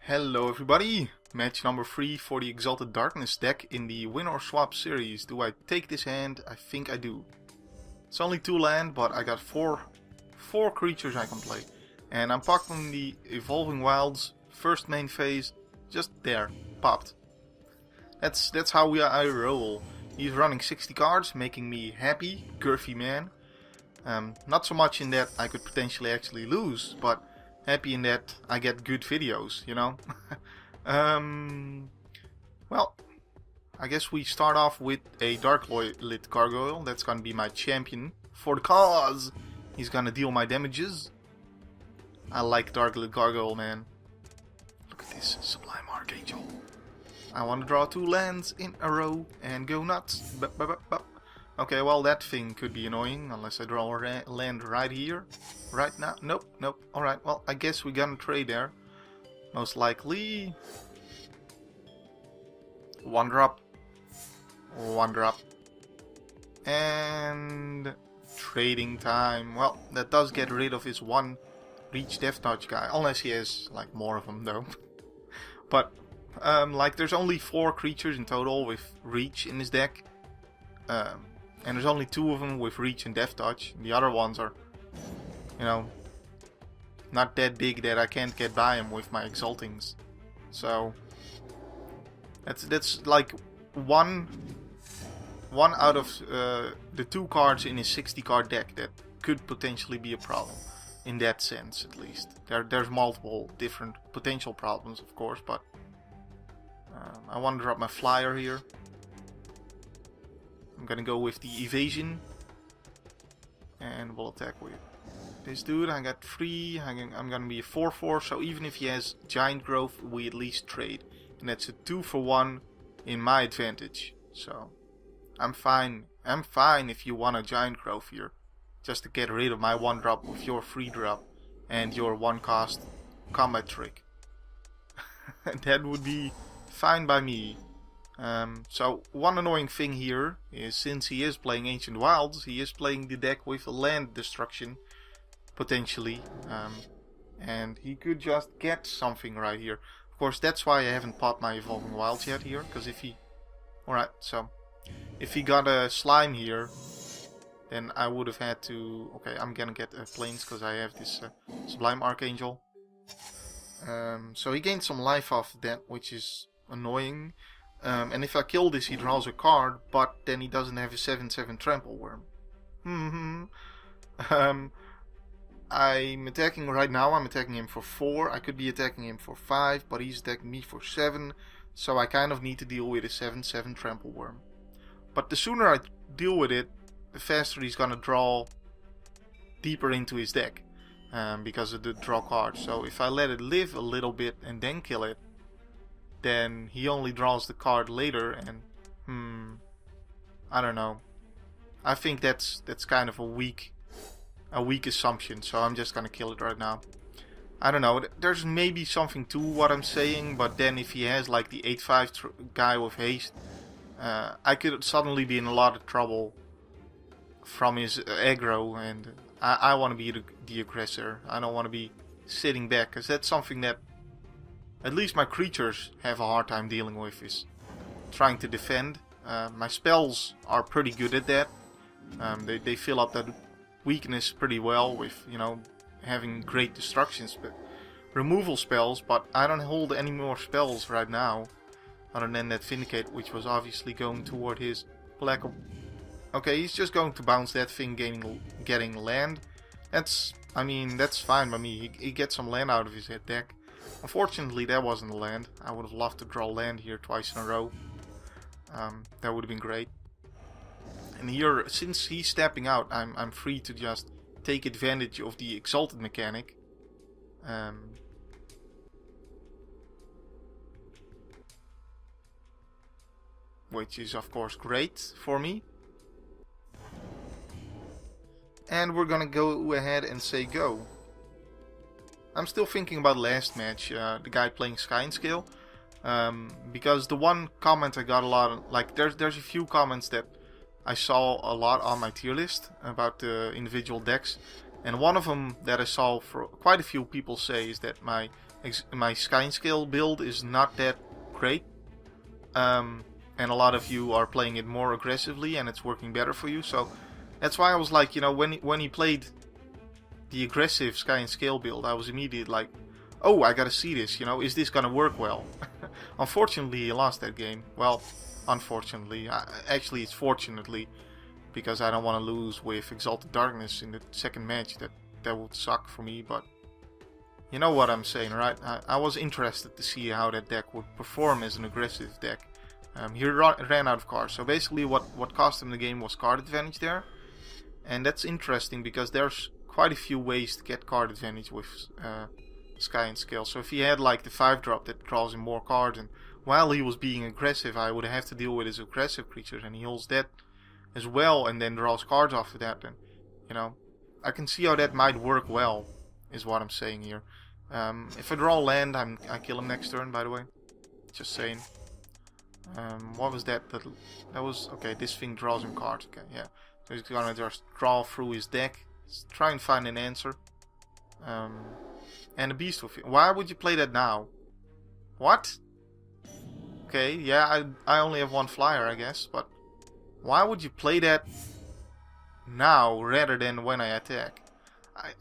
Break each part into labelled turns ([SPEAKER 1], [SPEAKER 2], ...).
[SPEAKER 1] Hello everybody! Match number 3 for the Exalted Darkness deck in the Win or Swap series. Do I take this hand? I think I do. It's only 2 land, but I got four creatures I can play. And I'm popping the Evolving Wilds, first main phase, just there, popped. That's how I roll. He's running 60 cards, making me happy, girthy man. Not so much in that I could potentially actually lose, but happy in that I get good videos, you know. Well, I guess we start off with a Dark Lit Gargoyle. That's gonna be my champion for the cause. He's gonna deal my damages. I like Dark Lit Gargoyle, man. Look at this Sublime Archangel. I want to draw 2 lands in a row and go nuts. Okay, well that thing could be annoying unless I draw a land right here. Right now? Nope. Alright, well I guess we're gonna trade there. Most likely. 1 drop. 1 drop. And trading time. Well, that does get rid of his 1 reach Death Touch guy. Unless he has like more of them though. But like there's only 4 creatures in total with reach in his deck. And there's only 2 of them with reach and Death Touch. The other ones are, you know, not that big that I can't get by him with my Exaltings. So that's like one out of the 2 cards in his 60 card deck that could potentially be a problem. In that sense, at least. There's multiple different potential problems, of course, but I want to drop my flyer here. I'm gonna go with the evasion, and we'll attack with this dude. I got 3. I'm gonna be a 4/4, so even if he has giant growth, we at least trade, and that's a 2-for-1 in my advantage. So I'm fine. I'm fine if you want a giant growth here, just to get rid of my 1 drop with your 3 drop and your 1 cost combat trick. That would be fine by me. So one annoying thing here is, since he is playing Ancient Wilds, he is playing the deck with a land destruction potentially, and he could just get something right here. Of course, that's why I haven't popped my Evolving Wilds yet here, because if he got a slime here, then I would have had to. Okay, I'm gonna get planes because I have this Sublime Archangel. So he gained some life off that, which is annoying. And if I kill this, he draws a card, but then he doesn't have a 7/7 Trample Worm. I'm attacking right now. I'm attacking him for 4. I could be attacking him for 5, but he's attacking me for 7. So I kind of need to deal with a 7/7 Trample Worm. But the sooner I deal with it, the faster he's gonna draw deeper into his deck, because of the draw card. So if I let it live a little bit and then kill it, then he only draws the card later, and I don't know. I think that's kind of a weak assumption, so I'm just gonna kill it right now. I don't know, there's maybe something to what I'm saying, but then if he has like the 8/5 guy with haste, I could suddenly be in a lot of trouble from his aggro, and I want to be the aggressor. I don't want to be sitting back, because that's something that at least my creatures have a hard time dealing with, is trying to defend. My spells are pretty good at that. They fill up that weakness pretty well with, you know, having great destructions, but removal spells. But I don't hold any more spells right now, other than that Vindicate, which was obviously going toward his black. Okay, he's just going to bounce that thing, getting land. That's fine by me. He gets some land out of his deck. Unfortunately, that wasn't a land. I would have loved to draw land here twice in a row. That would have been great. And here, since he's stepping out, I'm free to just take advantage of the Exalted mechanic. Which is, of course, great for me. And we're gonna go ahead and say go. I'm still thinking about last match, the guy playing Sky and Scale, because the one comment I got a lot of, like there's a few comments that I saw a lot on my tier list about the individual decks, And one of them that I saw for quite a few people say is that my Sky Scale build is not that great. And a lot of you are playing it more aggressively and it's working better for you. So that's why I was like, you know, when he played the aggressive Sky and Scale build, I was immediately like, oh, I gotta see this, you know, is this gonna work well? Unfortunately, he lost that game. Well, unfortunately. Actually, it's fortunately, because I don't want to lose with Exalted Darkness in the second match. That would suck for me, but you know what I'm saying, right? I was interested to see how that deck would perform as an aggressive deck. He ran out of cards, so basically what cost him the game was card advantage there. And that's interesting because there's quite a few ways to get card advantage with Sky and Scale. So if he had like the 5-drop that draws him more cards, and while he was being aggressive, I would have to deal with his aggressive creatures, and he holds that as well, and then draws cards after that. And you know, I can see how that might work well, is what I'm saying here. If I draw land, I kill him next turn. By the way, just saying. What was that? That was okay. This thing draws him cards. Okay, yeah. So he's gonna just draw through his deck, try and find an answer. And a beast with it. Why would you play that now? What? Okay, yeah, I only have one flyer, I guess, but why would you play that now rather than when I attack?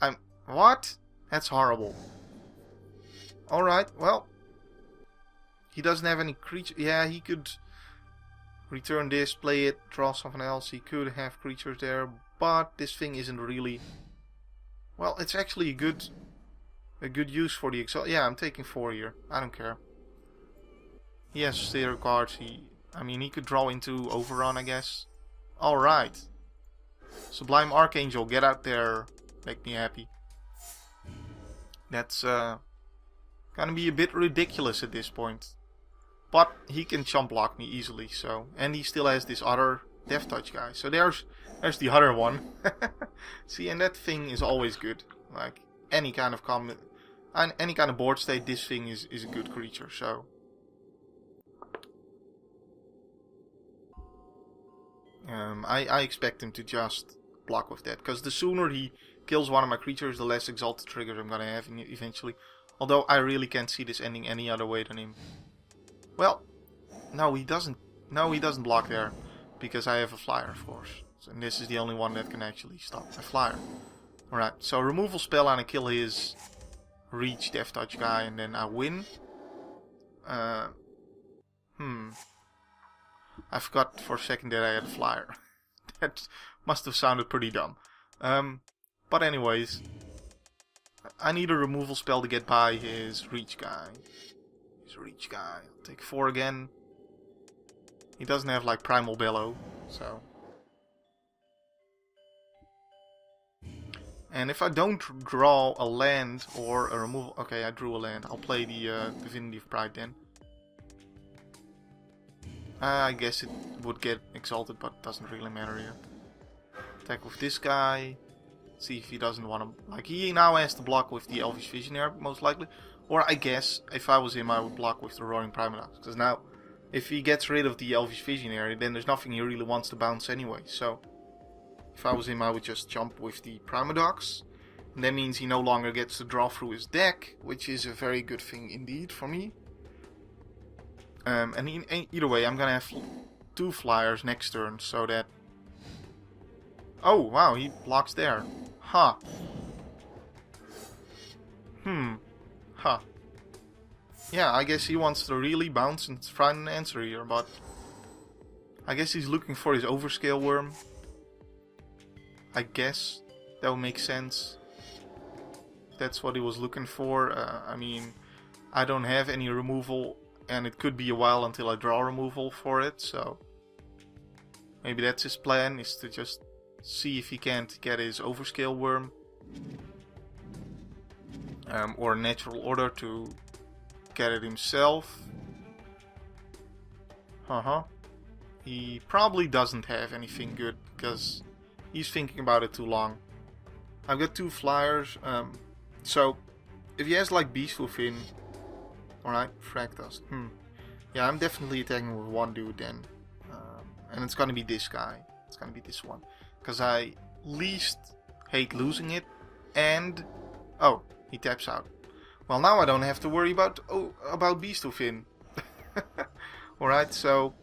[SPEAKER 1] I'm what? That's horrible. Alright, well, he doesn't have any creature. Yeah, he could return this, play it, draw something else. He could have creatures there, but this thing isn't really... Well, it's actually a good use for the Exalt. Yeah, I'm taking 4 here. I don't care. He has 0 cards. I mean, he could draw into Overrun, I guess. Alright. Sublime Archangel, get out there. Make me happy. That's gonna be a bit ridiculous at this point. But he can chump block me easily, so. And he still has this other Death Touch guy. So there's the other one. See, and that thing is always good. Like, any kind of board state, this thing is a good creature, so. I expect him to just block with that, because the sooner he kills one of my creatures, the less exalted triggers I'm gonna have eventually. Although I really can't see this ending any other way than him. Well, no, he doesn't. No, he doesn't block there, because I have a flyer, of course. And this is the only one that can actually stop my flyer. Alright, so removal spell and I kill his reach Death Touch guy, and then I win. I forgot for a second that I had a flyer. That must have sounded pretty dumb. But anyways, I need a removal spell to get by his reach guy. I'll take 4 again. He doesn't have like Primal Bellow, so. And if I don't draw a land or a removal... Okay, I drew a land. I'll play the Divinity of Pride then. I guess it would get exalted, but it doesn't really matter here. Attack with this guy. See if he doesn't want to... Like, he now has to block with the Elvish Visionary, most likely. Or I guess, if I was him, I would block with the Roaring Primadox. Because now, if he gets rid of the Elvish Visionary, then there's nothing he really wants to bounce anyway. So, if I was him, I would just jump with the Primadox. And that means he no longer gets to draw through his deck, which is a very good thing indeed for me. And either way, I'm gonna have 2 flyers next turn, so that... Oh, wow, he blocks there. Huh. Huh. Yeah, I guess he wants to really bounce and find an answer here, but... I guess he's looking for his Overscale Worm. I guess that would make sense. That's what he was looking for. I mean, I don't have any removal, and it could be a while until I draw removal for it, so... Maybe that's his plan, is to just see if he can't get his Overscale Worm. Or Natural Order to get it himself. He probably doesn't have anything good, because he's thinking about it too long. I've got 2 flyers, so if he has like Beast Within... Alright, Fractus. Yeah, I'm definitely attacking with 1 dude then. And it's gonna be this guy. It's gonna be this one. Because I least hate losing it. and... oh, he taps out. Well, now I don't have to worry about Beast of Fin. Alright, so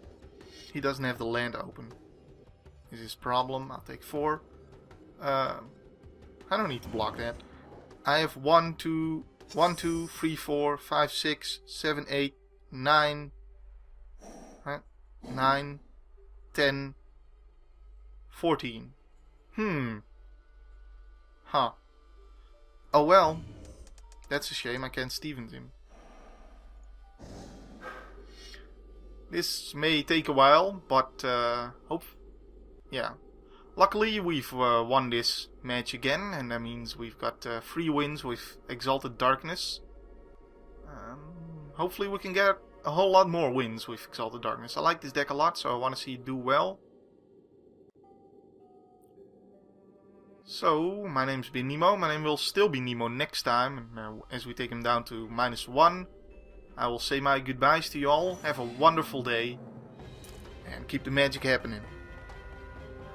[SPEAKER 1] he doesn't have the land open. Is his problem. I'll take 4. I don't need to block that. I have 1, 2, 3, 4, 5, 6, 7, 8, 9, 9, 10, 14. Huh. Oh well. That's a shame, I can't Stevens him. This may take a while, but yeah. Luckily we've won this match again, and that means we've got 3 wins with Exalted Darkness. Hopefully we can get a whole lot more wins with Exalted Darkness. I like this deck a lot, so I want to see it do well. So, my name's been Nemo. My name will still be Nemo next time, as we take him down to -1. I will say my goodbyes to you all. Have a wonderful day, and keep the magic happening.